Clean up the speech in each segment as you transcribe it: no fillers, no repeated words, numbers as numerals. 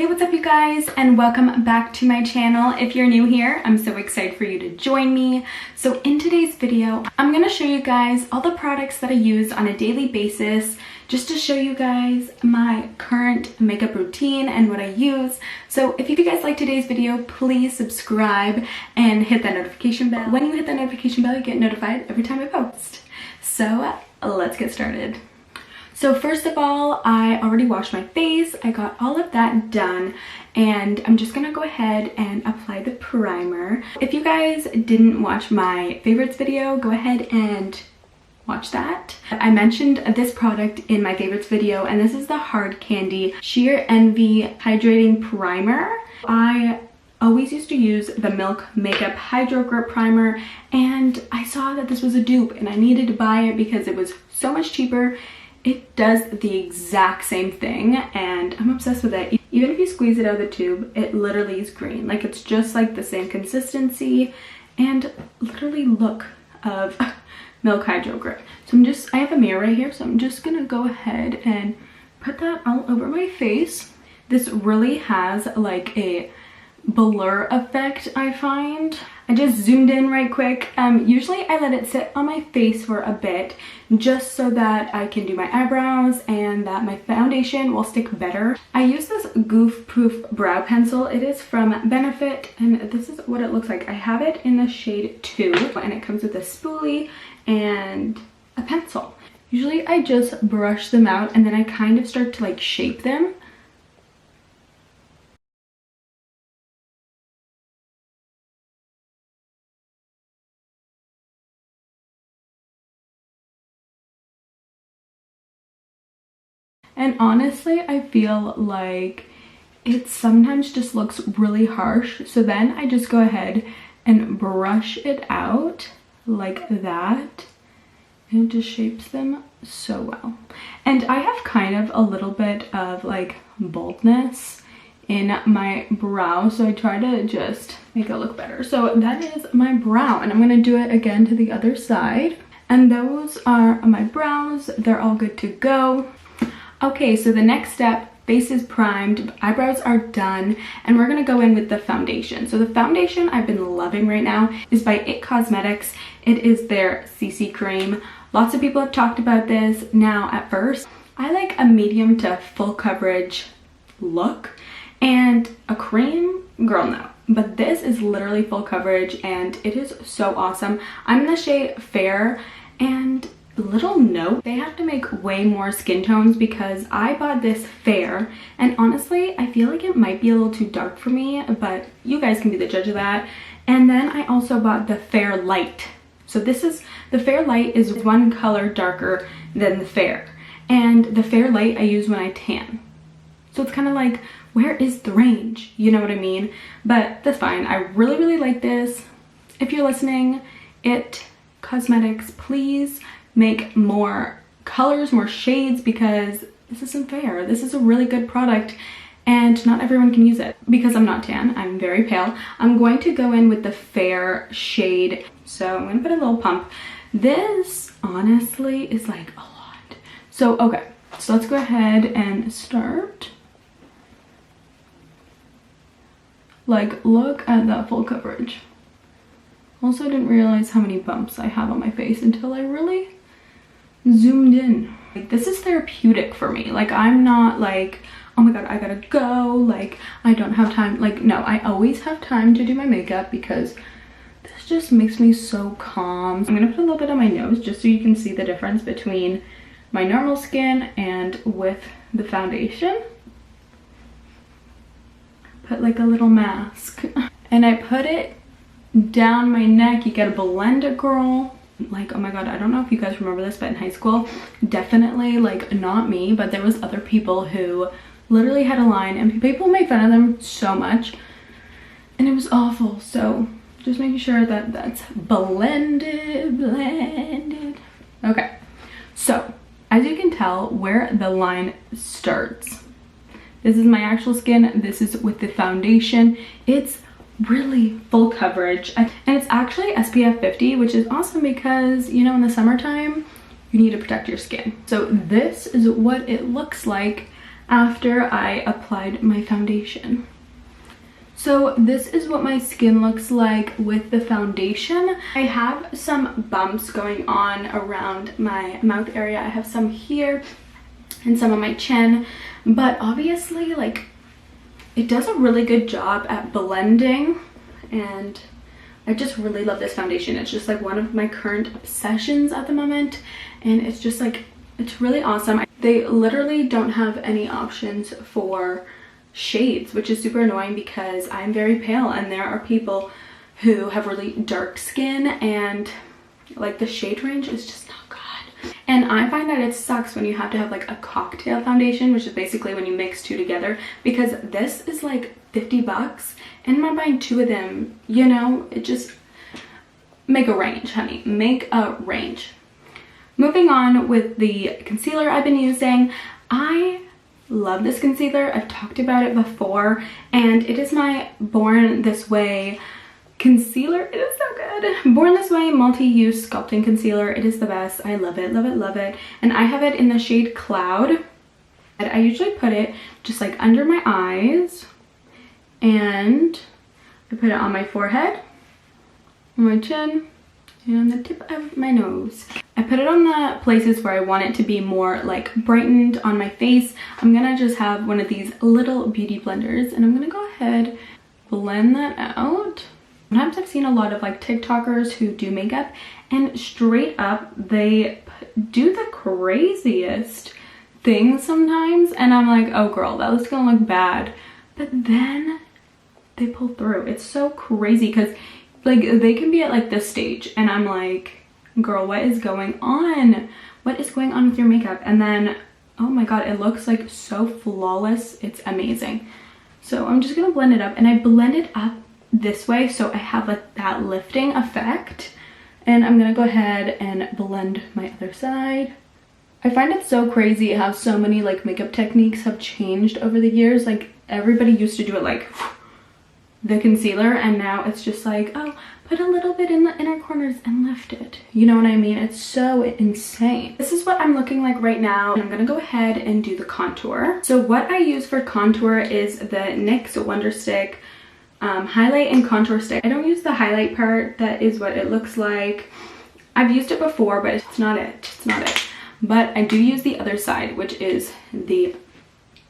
Hey, what's up you guys, and welcome back to my channel. If you're new here, I'm so excited for you to join me. So in today's video, I'm gonna show you guys all the products that I use on a daily basis, just to show you guys my current makeup routine and what I use. So if you guys like today's video, please subscribe and hit that notification bell. When you hit that notification bell, you get notified every time I post. So let's get started. So first of all, I already washed my face. I got all of that done, and I'm just gonna go ahead and apply the primer. If you guys didn't watch my favorites video, go ahead and watch that. I mentioned this product in my favorites video, and this is the Hard Candy Sheer Envy Hydrating Primer. I always used to use the Milk Makeup Hydro Grip Primer, and I saw that this was a dupe and I needed to buy it because it was so much cheaper. It does the exact same thing and I'm obsessed with it. Even if you squeeze it out of the tube, it literally is green. Like, it's just like the same consistency and literally look of Milk Hydro Grip. So I have a mirror right here, so I'm just gonna go ahead and put that all over my face. This really has like a blur effect, I find. I just zoomed in right quick. Usually I let it sit on my face for a bit just so that I can do my eyebrows and that my foundation will stick better. I use this Goof Proof brow pencil. It is from Benefit and this is what it looks like. I have it in the shade 2 and it comes with a spoolie and a pencil. Usually I just brush them out and then I kind of start to like shape them. And honestly, I feel like it sometimes just looks really harsh. So then I just go ahead and brush it out like that. And it just shapes them so well. And I have kind of a little bit of like boldness in my brow, so I try to just make it look better. So that is my brow, and I'm gonna do it again to the other side. And those are my brows. They're all good to go. Okay, so the next step, face is primed, eyebrows are done, and we're gonna go in with the foundation. So the foundation I've been loving right now is by IT Cosmetics. It is their CC cream. Lots of people have talked about this. Now, at first, I like a medium to full coverage look, and a cream, girl, no. But this is literally full coverage, and it is so awesome. I'm in the shade Fair, and little note, they have to make way more skin tones because I bought this Fair, and honestly I feel like it might be a little too dark for me, but you guys can be the judge of that. And then I also bought the Fair Light. So this is the Fair Light, is one color darker than the Fair, and the Fair Light I use when I tan. So it's kind of like, where is the range, you know what I mean? But that's fine. I really like this. If you're listening, IT Cosmetics, please make more colors, more shades, because this isn't fair. This is a really good product and not everyone can use it. Because I'm not tan, I'm very pale, I'm going to go in with the Fair shade. So I'm gonna put a little pump. This honestly is like a lot. So okay, so let's go ahead and start. Like, look at that full coverage. Also, I didn't realize how many bumps I have on my face until I really zoomed in. Like, this is therapeutic for me. Like, I'm not like, oh my god, I gotta go, like I don't have time. Like, no, I always have time to do my makeup because this just makes me so calm. I'm gonna put a little bit on my nose just so you can see the difference between my normal skin and with the foundation. Put like a little mask and I put it down my neck. You gotta blend it, girl. Like, oh my god, I don't know if you guys remember this, but in high school, definitely, like, not me, but there was other people who literally had a line and people made fun of them so much and it was awful. So just making sure that that's blended. Okay, so as you can tell where the line starts, this is my actual skin, this is with the foundation. It's really full coverage and it's actually SPF 50, which is awesome because, you know, in the summertime you need to protect your skin. So this is what it looks like after I applied my foundation. So this is what my skin looks like with the foundation. I have some bumps going on around my mouth area. I have some here and some on my chin, but obviously like it does a really good job at blending, and I just really love this foundation. It's just like one of my current obsessions at the moment, and it's just like, it's really awesome. They literally don't have any options for shades, which is super annoying because I'm very pale and there are people who have really dark skin and like the shade range is just not good. And I find that it sucks when you have to have like a cocktail foundation, which is basically when you mix two together, because this is like 50 bucks and I'm buying two of them, you know. It just, make a range, honey, make a range. Moving on with the concealer I've been using. I love this concealer. I've talked about it before, and it is my Born This Way concealer. It is so good. Born This Way multi-use sculpting concealer. It is the best. I love it, love it, love it. And I have it in the shade Cloud. And I usually put it just like under my eyes, and I put it on my forehead, on my chin, and on the tip of my nose. I put it on the places where I want it to be more like brightened on my face. I'm gonna just have one of these little beauty blenders and I'm gonna go ahead, blend that out. Sometimes I've seen a lot of like TikTokers who do makeup, and straight up they do the craziest things sometimes, and I'm like, oh girl, that looks gonna look bad. But then they pull through. It's so crazy because like they can be at like this stage and I'm like, girl, what is going on? What is going on with your makeup? And then, oh my god, it looks like so flawless. It's amazing. So I'm just gonna blend it up, and I blend it up this way so I have like that lifting effect. And I'm gonna go ahead and blend my other side. I find it so crazy how so many like makeup techniques have changed over the years. Like everybody used to do it like the concealer, and now it's just like, oh, put a little bit in the inner corners and lift it. You know what I mean? It's so insane. This is what I'm looking like right now. I'm gonna go ahead and do the contour. So what I use for contour is the NYX Wonderstick highlight and contour stick. I don't use the highlight part. That is what it looks like. I've used it before, but it's not it. It's not it. But I do use the other side, which is the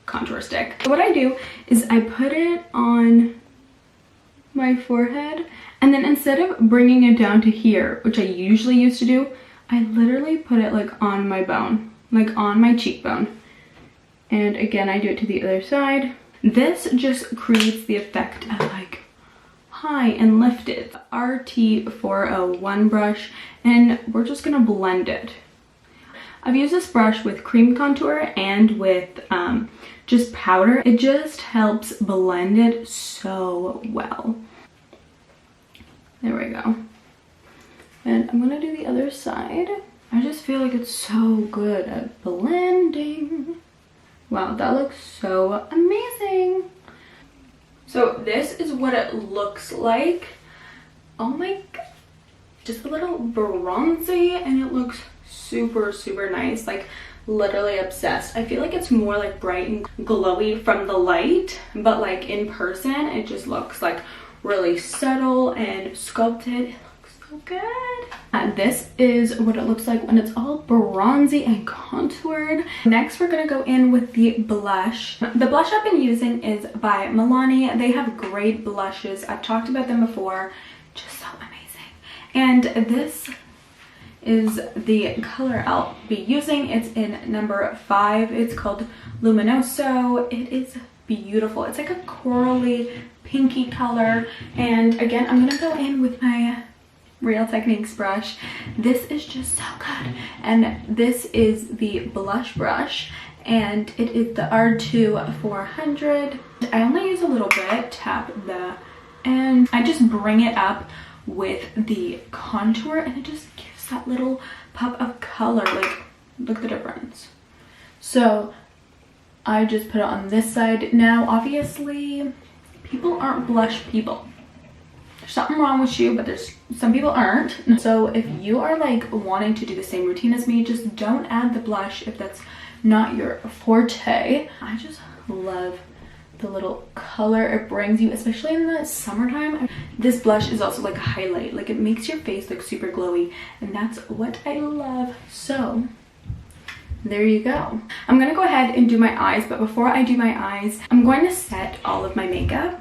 contour stick. So what I do is I put it on my forehead, and then instead of bringing it down to here, which I usually used to do, I literally put it like on my bone, like on my cheekbone. And again, I do it to the other side. This just creates the effect of like high and lifted. RT401 brush, and we're just gonna blend it. I've used this brush with cream contour and with just powder. It just helps blend it so well. There we go. And I'm gonna do the other side. I just feel like it's so good at blending. Wow, that looks so amazing. So this is what it looks like. Oh my god. Just a little bronzy, and it looks super, super nice. Like literally obsessed. I feel like it's more like bright and glowy from the light, but like in person it just looks like really subtle and sculpted. It looks so good. This is what it looks like when it's all bronzy and contoured. Next we're gonna go in with the blush. The blush I've been using is by Milani. They have great blushes. I've talked about them before. Just so amazing. And this is the color I'll be using. It's in number 5. It's called Luminoso. It is beautiful. It's like a corally pinky color. And again, I'm gonna go in with my Real Techniques brush. This is just so good. And this is the blush brush, and it is the R2 400. I only use a little bit, tap the, and I just bring it up with the contour, and it just gives that little pop of color. Like, look at the difference. So I just put it on this side. Now obviously people aren't blush people, something wrong with you, but there's some people aren't. So if you are like wanting to do the same routine as me, just don't add the blush if that's not your forte. I just love the little color it brings you, especially in the summertime. This blush is also like a highlight, like it makes your face look super glowy, and that's what I love. So there you go. I'm gonna go ahead and do my eyes, but before I do my eyes, I'm going to set all of my makeup.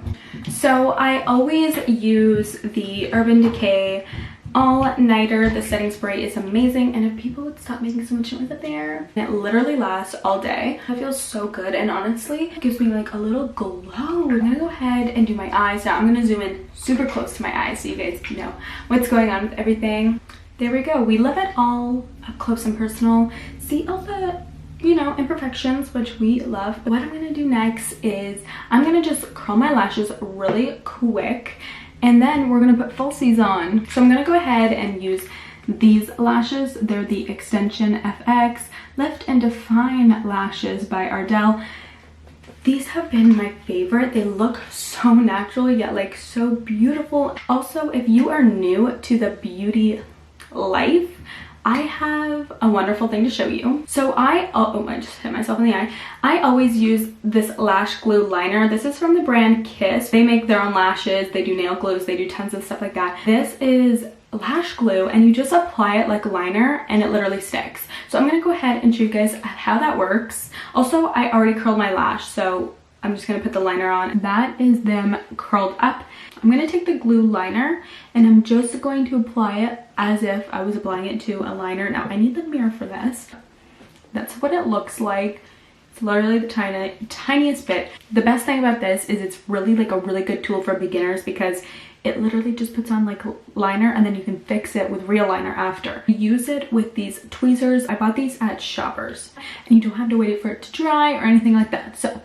So I always use the Urban Decay All Nighter. The setting spray is amazing, and if people would stop making so much noise up there, it literally lasts all day. It feels so good, and honestly it gives me like a little glow. I'm gonna go ahead and do my eyes now. I'm gonna zoom in super close to my eyes so you guys know what's going on with everything. There we go. We love it all up close and personal. See all the, you know, imperfections, which we love. But what I'm gonna do next is I'm gonna just curl my lashes really quick, and then we're gonna put falsies on. So I'm gonna go ahead and use these lashes. They're the Extension FX Lift and Define lashes by Ardell. These have been my favorite. They look so natural yet like so beautiful. Also, if you are new to the beauty life, I have a wonderful thing to show you. So I just hit myself in the eye. I always use this lash glue liner. This is from the brand Kiss. They make their own lashes, they do nail glues, they do tons of stuff like that. This is lash glue, and you just apply it like a liner and it literally sticks. So I'm gonna go ahead and show you guys how that works. Also, I already curled my lash, so I'm just gonna put the liner on. That is them curled up. I'm gonna take the glue liner and I'm just going to apply it as if I was applying it to a liner. Now I need the mirror for this. That's what it looks like. It's literally the tiniest bit. The best thing about this is it's really like a really good tool for beginners, because it literally just puts on like liner and then you can fix it with real liner after. Use it with these tweezers. I bought these at Shoppers, and you don't have to wait for it to dry or anything like that. So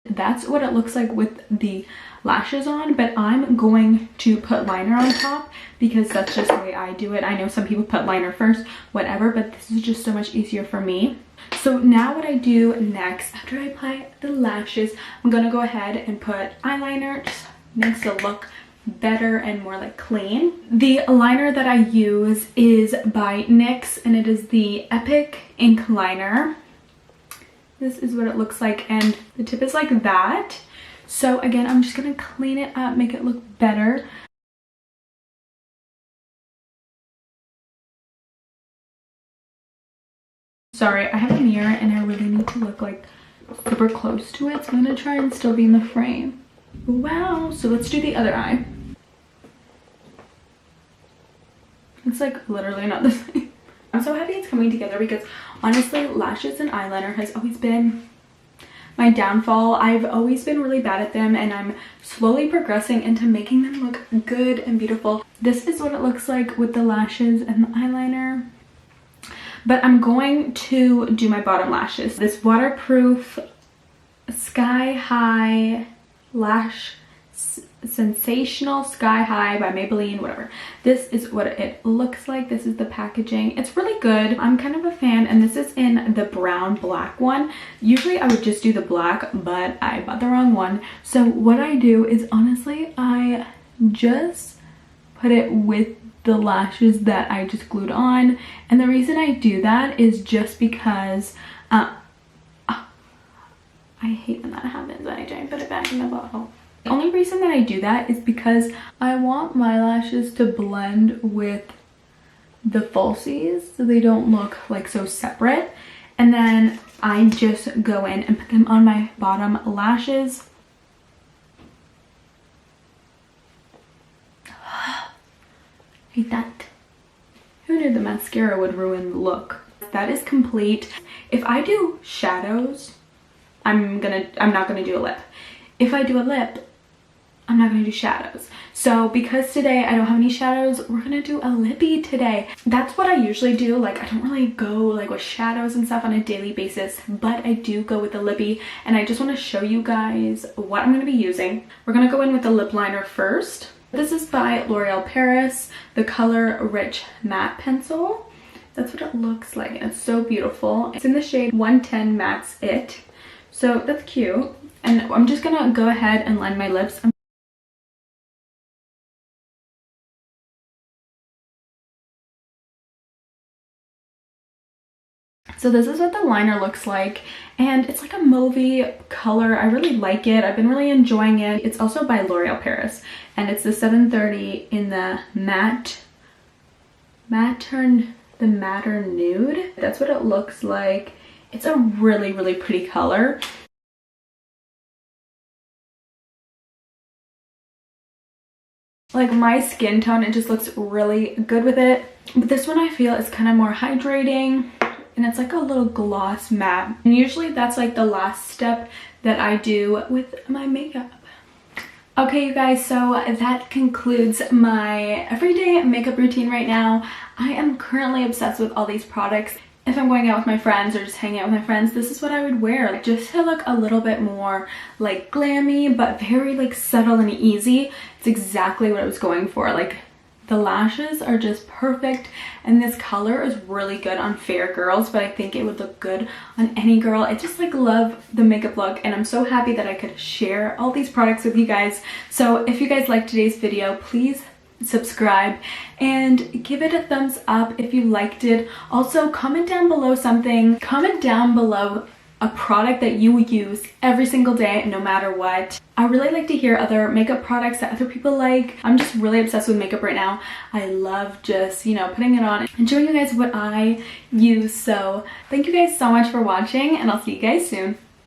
that's what it looks like with the lashes on, but I'm going to put liner on top because that's just the way I do it. I know some people put liner first, whatever, but this is just so much easier for me. So now what I do next, after I apply the lashes, I'm gonna go ahead and put eyeliner. Just makes it look better and more like clean. The liner that I use is by NYX, and it is the Epic Ink Liner. This is what it looks like, and the tip is like that. So again, I'm just gonna clean it up, make it look better. Sorry, I have a mirror and I really need to look like super close to it, so I'm gonna try and still be in the frame. Wow, so let's do the other eye. It's like literally not the same. I'm so happy it's coming together because honestly, lashes and eyeliner has always been my downfall. I've always been really bad at them, and I'm slowly progressing into making them look good and beautiful. This is what it looks like with the lashes and the eyeliner. But I'm going to do my bottom lashes. This waterproof Sky High Lash Sensational Sky High by Maybelline, whatever. This is what it looks like. This is the packaging. It's really good. I'm kind of a fan, and this is in the brown black one. Usually I would just do the black, but I bought the wrong one. So what I do is, honestly, I just put it with the lashes that I just glued on. And the reason I do that is just because I hate when that happens and I try and put it back in the bottle. The only reason that I do that is because I want my lashes to blend with the falsies so they don't look like so separate. And then I just go in and put them on my bottom lashes. Hate that. Who knew the mascara would ruin the look? That is complete. If I do shadows, I'm not gonna do a lip. If I do a lip, I'm not gonna do shadows. So because today I don't have any shadows, we're gonna do a lippy today. That's what I usually do. Like, I don't really go like with shadows and stuff on a daily basis, but I do go with the lippy, and I just want to show you guys what I'm gonna be using. We're gonna go in with the lip liner first. This is by L'Oreal Paris, the color Riche Matte Pencil. That's what it looks like, and it's so beautiful. It's in the shade 110 Max It, so that's cute. And I'm just gonna go ahead and line my lips. So this is what the liner looks like, and it's like a mauvey color. I really like it. I've been really enjoying it. It's also by L'Oreal Paris, and it's the 730 in the matter nude. That's what it looks like. It's a really, really pretty color. Like my skin tone, it just looks really good with it. But this one I feel is kind of more hydrating, and it's like a little gloss matte. And usually that's like the last step that I do with my makeup. Okay, you guys, so that concludes my everyday makeup routine right now. I am currently obsessed with all these products. If I'm going out with my friends or just hanging out with my friends, this is what I would wear, like, just to look a little bit more like glammy, but very like subtle and easy. It's exactly what I was going for. Like, the lashes are just perfect, and this color is really good on fair girls, but I think it would look good on any girl. I just like love the makeup look, and I'm so happy that I could share all these products with you guys. So if you guys liked today's video, please subscribe and give it a thumbs up if you liked it. Also, comment down below a product that you use every single day, no matter what. I really like to hear other makeup products that other people like. I'm just really obsessed with makeup right now. I love just, you know, putting it on and showing you guys what I use. So thank you guys so much for watching, and I'll see you guys soon.